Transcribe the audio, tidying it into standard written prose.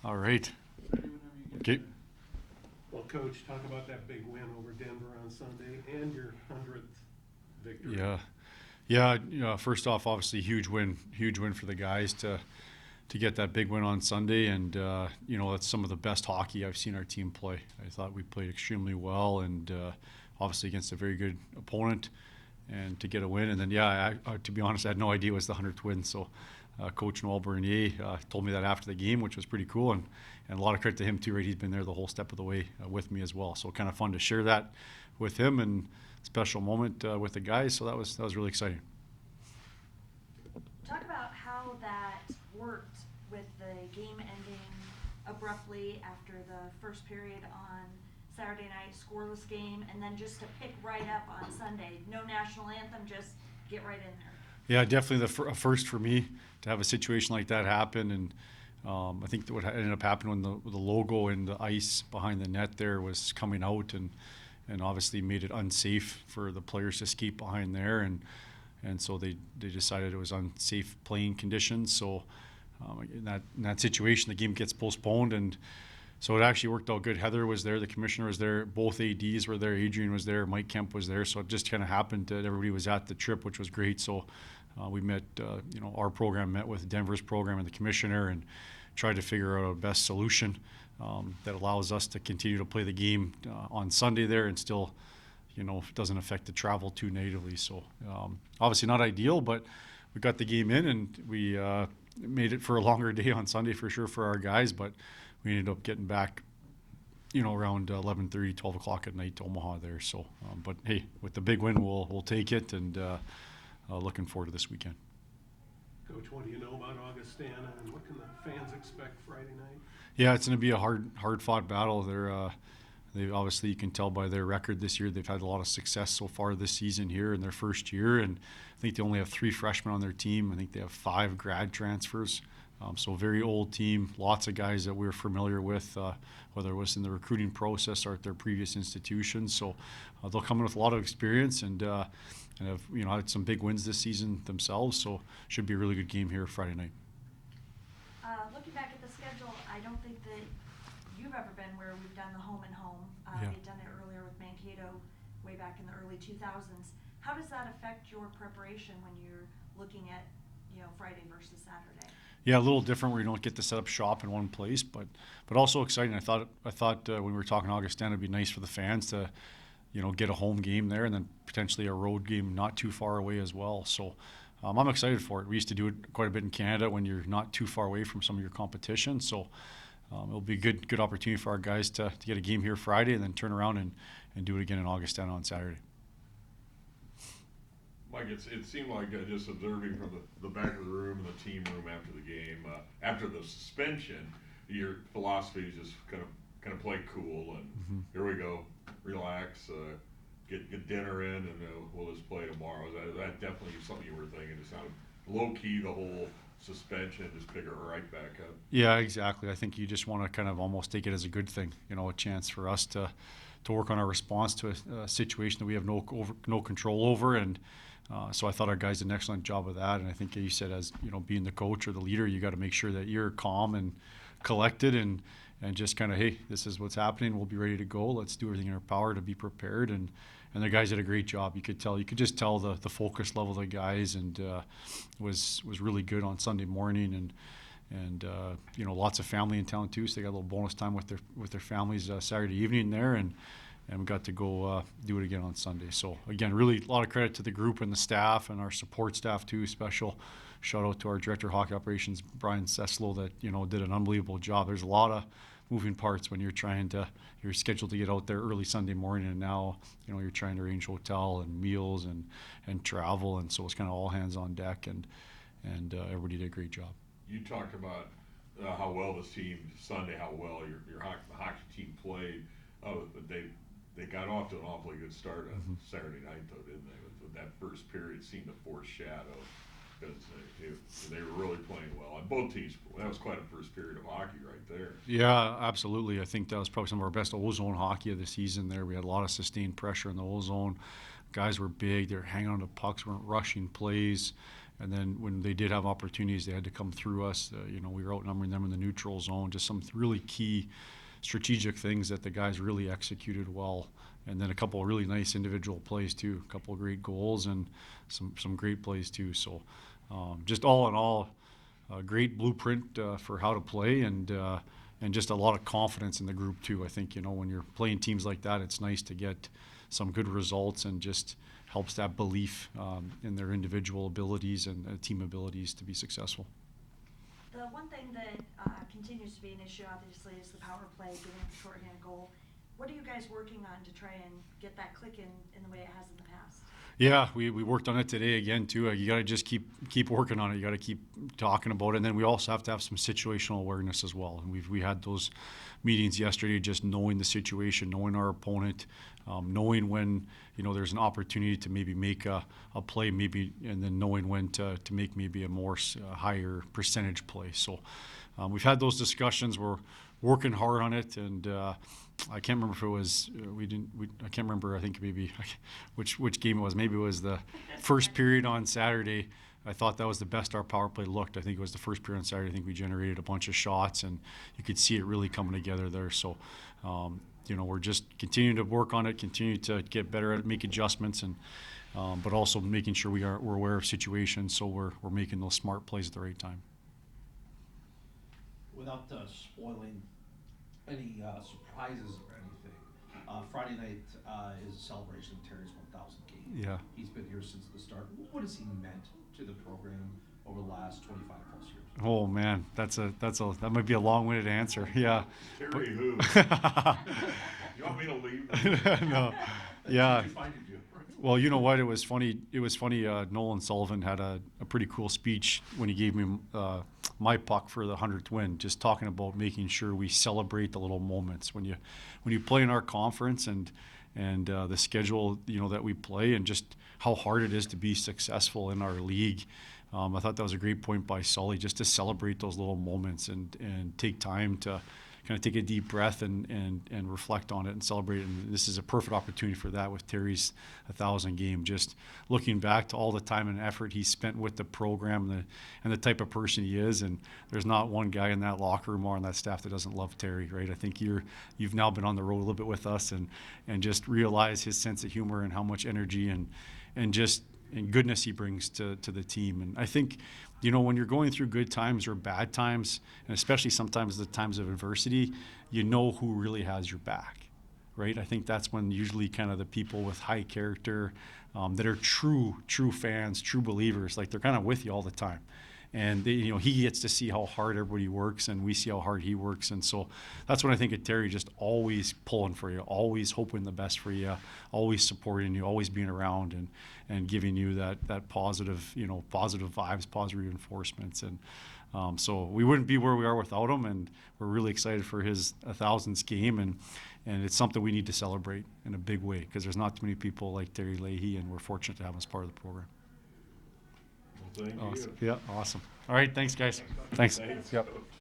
All right. Okay. Well, Coach, talk about that big win over Denver on Sunday and your 100th victory. Yeah. First off, obviously, huge win for the guys to get that big win on Sunday, and that's some of the best hockey I've seen our team play. I thought we played extremely well, and obviously against a very good opponent, and to get a win. And then, to be honest, I had no idea it was the 100th win. So, Coach Noel Bernier told me that after the game, which was pretty cool, and a lot of credit to him too. Right, he's been there the whole step of the way with me as well. So, kind of fun to share that with him, and special moment with the guys. So that was really exciting. Talk about how that worked with the game ending abruptly after the first period on Saturday night, scoreless game, and then just to pick right up on Sunday. No national anthem, just get right in there. Yeah, definitely the first for me to have a situation like that happen, and I think that what ended up happening when the logo and the ice behind the net there was coming out, and obviously made it unsafe for the players to skate behind there, and so they decided it was unsafe playing conditions. So in that situation, the game gets postponed, and so it actually worked out good. Heather was there, the commissioner was there, both ADs were there, Adrian was there, Mike Kemp was there. So it just kind of happened that everybody was at the trip, which was great. So we met, our program met with Denver's program and the commissioner, and tried to figure out a best solution that allows us to continue to play the game on Sunday there, and still, doesn't affect the travel too negatively. So obviously not ideal, but we got the game in, and we made it for a longer day on Sunday for sure for our guys, but we ended up getting back, around 11:30, 12 o'clock at night to Omaha there. So, but hey, with the big win, we'll take it, and looking forward to this weekend. Coach, what do you know about Augustana, and what can the fans expect Friday night? Yeah, it's going to be a hard-fought battle. They obviously, you can tell by their record this year, they've had a lot of success so far this season here in their first year, and I think they only have 3 freshmen on their team. I think they have 5 grad transfers. So very old team, lots of guys that we're familiar with, whether it was in the recruiting process or at their previous institutions. So they'll come in with a lot of experience, and have had some big wins this season themselves. So should be a really good game here Friday night. Looking back at the schedule, I don't think that you've ever been where we've done the home and home. Yeah. We've done it earlier with Mankato way back in the early 2000s. How does that affect your preparation when you're looking at, Friday versus Saturday? Yeah, a little different where you don't get to set up shop in one place, but also exciting. I thought when we were talking Augustana, it'd be nice for the fans to, get a home game there, and then potentially a road game not too far away as well. So I'm excited for it. We used to do it quite a bit in Canada when you're not too far away from some of your competition. So it'll be a good opportunity for our guys to get a game here Friday, and then turn around and do it again in Augustana on Saturday. Mike, it seemed like just observing from the back of the room and the team room after the game, after the suspension, your philosophy is just kind of play cool, and here we go, relax, get dinner in, and we'll just play tomorrow. That definitely was something you were thinking. It sounded low key, the whole suspension, just pick it right back up. Yeah, exactly. I think you just want to kind of almost take it as a good thing, a chance for us to work on our response to a situation that we have no control over, and so I thought our guys did an excellent job of that. And I think you said, as being the coach or the leader, you got to make sure that you're calm and collected, and just kind of, hey, this is what's happening. We'll be ready to go. Let's do everything in our power to be prepared. And the guys did a great job. You could just tell the focus level of the guys, and was really good on Sunday morning, and lots of family in town too. So they got a little bonus time with their families Saturday evening there, and we got to go do it again on Sunday. So again, really a lot of credit to the group and the staff and our support staff too. Special shout out to our director of hockey operations, Brian Seslow, that did an unbelievable job. There's a lot of moving parts when you're scheduled to get out there early Sunday morning, and now you're trying to arrange hotel and meals and travel, and so it's kind of all hands on deck, and everybody did a great job. You talked about how well this team Sunday, how well your hockey team played, but they got off to an awfully good start on Saturday night, though, didn't they? With that first period seemed to foreshadow, because they were really playing well on both teams. That was quite a first period of hockey right there. Yeah, absolutely. I think that was probably some of our best O-zone hockey of the season there. We had a lot of sustained pressure in the O-zone. Guys were big. They were hanging on to pucks, weren't rushing plays. And then when they did have opportunities, they had to come through us. We were outnumbering them in the neutral zone. Just some really key strategic things that the guys really executed well. And then a couple of really nice individual plays too. A couple of great goals and some great plays too. So just all in all, a great blueprint for how to play and just a lot of confidence in the group too. I think, when you're playing teams like that, it's nice to get some good results and just helps that belief in their individual abilities and team abilities to be successful. The one thing that continues to be an issue, obviously, is the power play, getting the shorthanded goal. What are you guys working on to try and get that clicking in the way it has in the past? Yeah, we worked on it today again too. You got to just keep working on it. You got to keep talking about it, and then we also have to have some situational awareness as well. And we had those meetings yesterday, just knowing the situation, knowing our opponent, knowing when there's an opportunity to maybe make a play, maybe, and then knowing when to make maybe a more higher percentage play. So we've had those discussions. We're working hard on it, and I can't remember if it was I can't remember. I think maybe which game it was. Maybe it was the first period on Saturday. I thought that was the best our power play looked. I think it was the first period on Saturday. I think we generated a bunch of shots, and you could see it really coming together there. So, we're just continuing to work on it, continue to get better at it, make adjustments, and but also making sure we're aware of situations, so we're making those smart plays at the right time. Without spoiling any surprises or anything, Friday night is a celebration of Terry's 1,000th game. Yeah. He's been here since the start. What has he meant to the program over the last 25 plus years? Oh man, that might be a long-winded answer. Yeah. Terry who? You want me to leave? No. Yeah. That's what you do. Well, you know what? It was funny. Nolan Sullivan had a pretty cool speech when he gave me my puck for the 100th win, just talking about making sure we celebrate the little moments when you play in our conference and the schedule that we play, and just how hard it is to be successful in our league. I thought that was a great point by Sully, just to celebrate those little moments and take time to kind of take a deep breath and reflect on it and celebrate it. And this is a perfect opportunity for that with Terry's 1,000 game. Just looking back to all the time and effort he spent with the program and the type of person he is. And there's not one guy in that locker room or on that staff that doesn't love Terry, right? I think you've now been on the road a little bit with us and just realize his sense of humor and how much energy and goodness he brings to the team. And I think, when you're going through good times or bad times, and especially sometimes the times of adversity, you know who really has your back, right? I think that's when usually kind of the people with high character that are true fans, true believers, like they're kind of with you all the time. And he gets to see how hard everybody works, and we see how hard he works. And so that's what I think of Terry, just always pulling for you, always hoping the best for you, always supporting you, always being around and giving you that positive, positive vibes, positive reinforcements. And so we wouldn't be where we are without him, and we're really excited for his 1,000th game. And it's something we need to celebrate in a big way, because there's not too many people like Terry Leahy, and we're fortunate to have him as part of the program. Well, thank Awesome. you. Yeah, awesome. All right, thanks, guys. Thanks. Thanks. Yep.